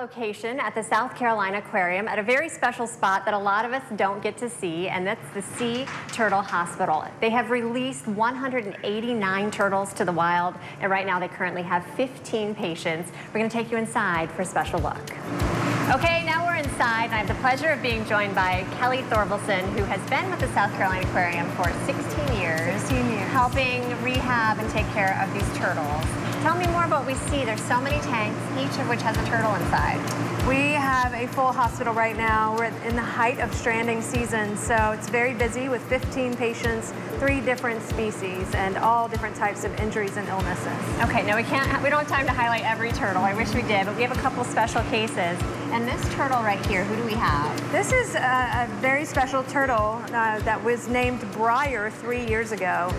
location at the South Carolina Aquarium at a very special spot that a lot of us don't get to see, and that's the Sea Turtle Hospital. They have released 189 turtles to the wild, and right now they currently have 15 patients. We're going to take you inside for a special look. Okay, now we're inside, and I have the pleasure of being joined by Kelly Thorvaldson, who has been with the South Carolina Aquarium for 16 years. 16 years. Helping rehab and take care of these turtles. Tell me more about what we see. There's so many tanks, each of which has a turtle inside. We have a full hospital right now. We're in the height of stranding season, so it's very busy with 15 patients, 3 different species, and all different types of injuries and illnesses. Okay, now we don't have time to highlight every turtle. I wish we did, but we have a couple special cases. And this turtle right here, who do we have? This is a very special turtle that was named Briar 3 years ago.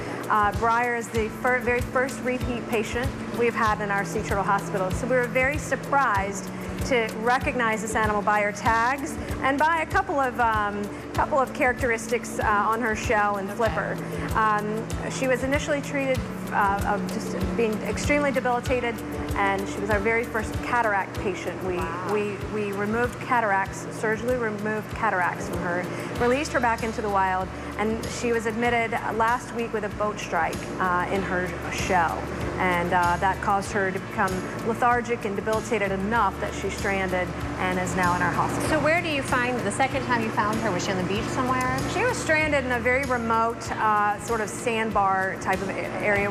Briar is the very first repeat patient we've had in our Sea Turtle Hospital. So we were very surprised to recognize this animal by her tags and by a couple of characteristics on her shell and flipper. She was initially treated of just being extremely debilitated, and she was our very first cataract patient. We removed cataracts, surgically removed cataracts from her, released her back into the wild, and she was admitted last week with a boat strike in her shell. And that caused her to become lethargic and debilitated enough that she stranded and is now in our hospital. So where do you find, the second time you found her, was she on the beach somewhere? She was stranded in a very remote sort of sandbar type of area.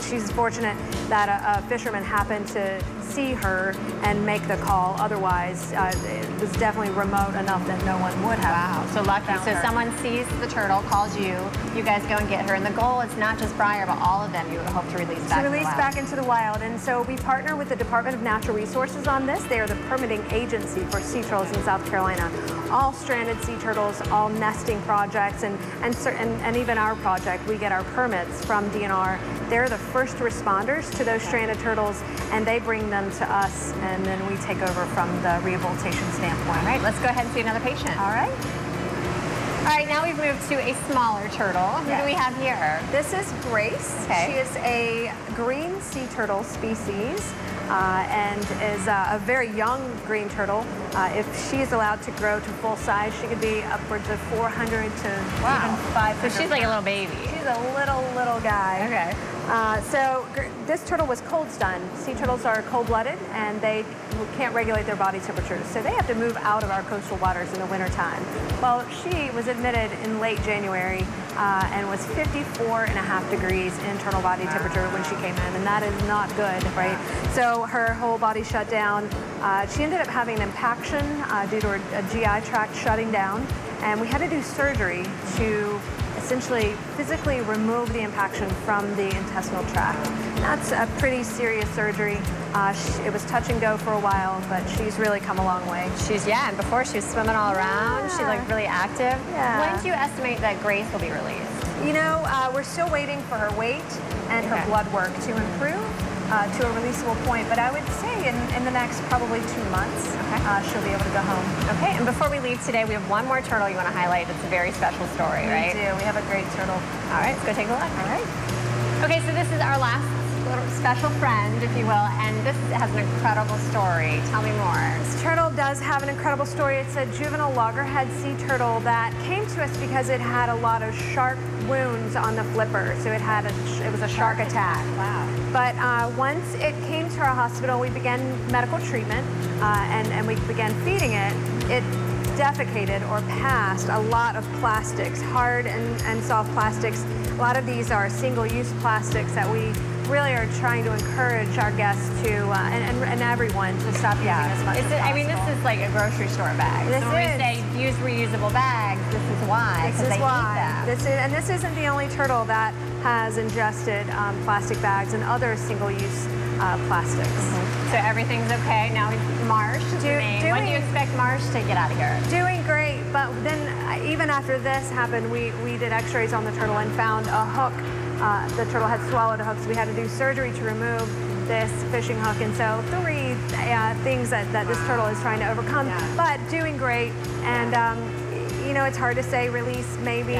She's fortunate that a fisherman happened to see her and make the call. Otherwise, it was definitely remote enough that no one would have. Wow, so lucky. So someone sees the turtle, calls you, you guys go and get her, and the goal is not just Briar, but all of them you hope to release back into the wild. And so we partner with the Department of Natural Resources on this. They are the permitting agency for sea turtles in South Carolina. All stranded sea turtles, all nesting projects, and even our project, we get our permits from DNR. They're the first responders to those stranded turtles, and they bring them to us, and then we take over from the rehabilitation standpoint. All right, let's go ahead and see another patient. All right. All right, now we've moved to a smaller turtle. Who do we have here? This is Grace. Okay. She is a green sea turtle species and is a very young green turtle. If she is allowed to grow to full size, she could be upwards of 400 to even 500. So she's like a little baby. She's a little guy. Okay. So this turtle was cold stunned. Sea turtles are cold-blooded, and they can't regulate their body temperatures, so they have to move out of our coastal waters in the wintertime. Well, she was admitted in late January and was 54.5 degrees internal body temperature when she came in, and that is not good, right? So her whole body shut down. She ended up having an impaction due to her GI tract shutting down, and we had to do surgery to essentially physically remove the impaction from the intestinal tract. That's a pretty serious surgery. It was touch and go for a while, but she's really come a long way. And before she was swimming all around. She looked really active. Yeah. When do you estimate that Grace will be released? You know, we're still waiting for her weight and her blood work to improve to a releasable point, but I would say in the next probably 2 months, she'll be able to go home. Okay, and before we leave today, we have one more turtle you want to highlight. It's a very special story, right? We do. We have a great turtle. All right, let's go take a look. All right. Okay, so this is our last little special friend, if you will, and this has an incredible story. Tell me more. This turtle does have an incredible story. It's a juvenile loggerhead sea turtle that came to us because it had a lot of sharp wounds on the flipper, so it was a shark attack. Wow. But once it came to our hospital, we began medical treatment, and we began feeding it. It defecated or passed a lot of plastics, hard and soft plastics. A lot of these are single-use plastics that we really are trying to encourage our guests to, and everyone to stop using as much as possible. I mean, this is like a grocery store bag. This so when we say use reusable bags, this is why. This is why. This isn't the only turtle that has ingested plastic bags and other single-use plastics. So everything's okay. Now Marsh is Maine. When do you expect Marsh to get out of here? Doing great, but then even after this happened, we did x-rays on the turtle and found a hook. The turtle had swallowed a hook, so we had to do surgery to remove this fishing hook. And so 3 things that this turtle is trying to overcome, but doing great. And you know, it's hard to say release maybe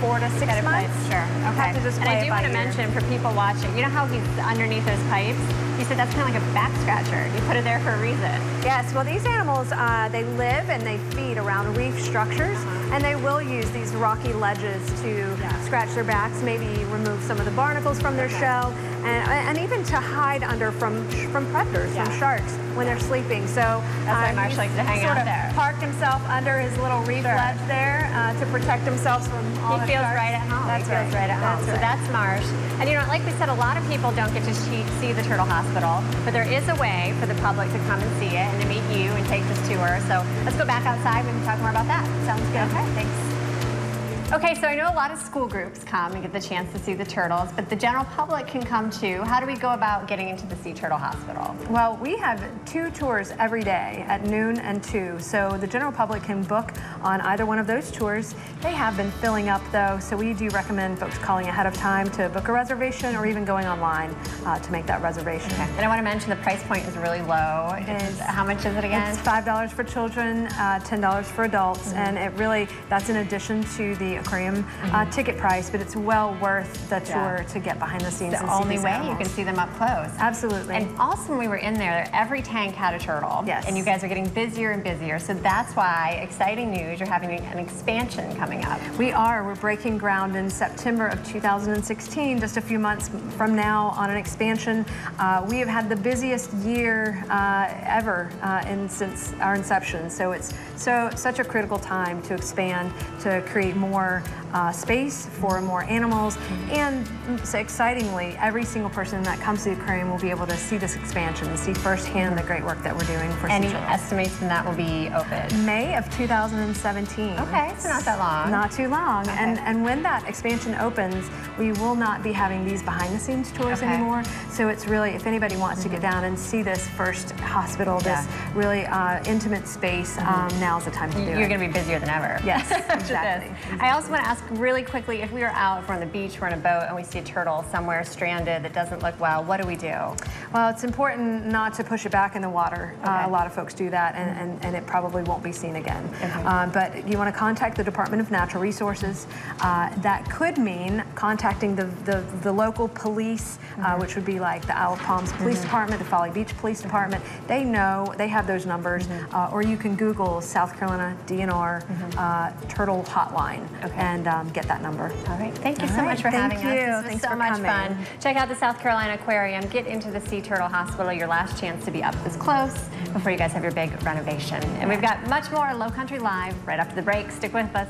4 to 6 months. Sure. Okay. Have to just play and I do want to mention for people watching, you know how he's underneath those pipes? You said that's kind of like a back scratcher. You put it there for a reason. Yes, well, these animals, they live and they feed around reef structures, and they will use these rocky ledges to scratch their backs, maybe remove some of the barnacles from their shell, and even to hide under from predators, from sharks when they're sleeping. So that's why Marsh likes to hang out there. Parked himself under his little reef ledge there to protect himself from all the sharks. He feels right at home. That's right. Right at home. So that's Marsh. And you know, like we said, a lot of people don't get to see the Turtle Hospital, but there is a way for the public to come and see it and to meet you and take this tour. So let's go back outside and we can talk more about that. Sounds good. Okay, thanks. Okay, so I know a lot of school groups come and get the chance to see the turtles, but the general public can come too. How do we go about getting into the Sea Turtle Hospital? Well, we have 2 tours every day at noon and 2, so the general public can book on either one of those tours. They have been filling up though, so we do recommend folks calling ahead of time to book a reservation or even going online to make that reservation. Okay. And I want to mention the price point is really low. How much is it again? It's $5 for children, $10 for adults, and it really, that's in addition to the Aquarium ticket price, but it's well worth the tour to get behind the scenes. It's the only way you can see them up close. Absolutely. And also when we were in there, every tank had a turtle. Yes. And you guys are getting busier and busier. So that's why, exciting news, you're having an expansion coming up. We are. We're breaking ground in September of 2016, just a few months from now, on an expansion. We have had the busiest year ever since our inception. So it's such a critical time to expand, to create more space for more animals, and so excitingly, every single person that comes to the aquarium will be able to see this expansion and see firsthand the great work that we're doing for sea turtles. Any estimates when that will be open? May of 2017. Okay, so not that long. Not too long. Okay. And when that expansion opens, we will not be having these behind-the-scenes tours anymore. So it's really, if anybody wants to get down and see this first hospital, this really intimate space, now's the time to do it. You're going to be busier than ever. Yes, exactly. I also want to ask really quickly, if we are out, if we're on the beach, we're on a boat, and we see a turtle somewhere stranded that doesn't look well, what do we do? Well, it's important not to push it back in the water. A lot of folks do that, and it probably won't be seen again. But you want to contact the Department of Natural Resources. That could mean contacting the local police, which would be like the Isle of Palms Police Department, the Folly Beach Police Department. They know, they have those numbers. Or you can Google South Carolina DNR Turtle Hotline and get that number. All right. Thank you so much for having us. This was so much fun. Check out the South Carolina Aquarium. Get into the Sea Turtle Hospital. Your last chance to be up this close before you guys have your big renovation. And we've got much more Low Country Live right after the break. Stick with us.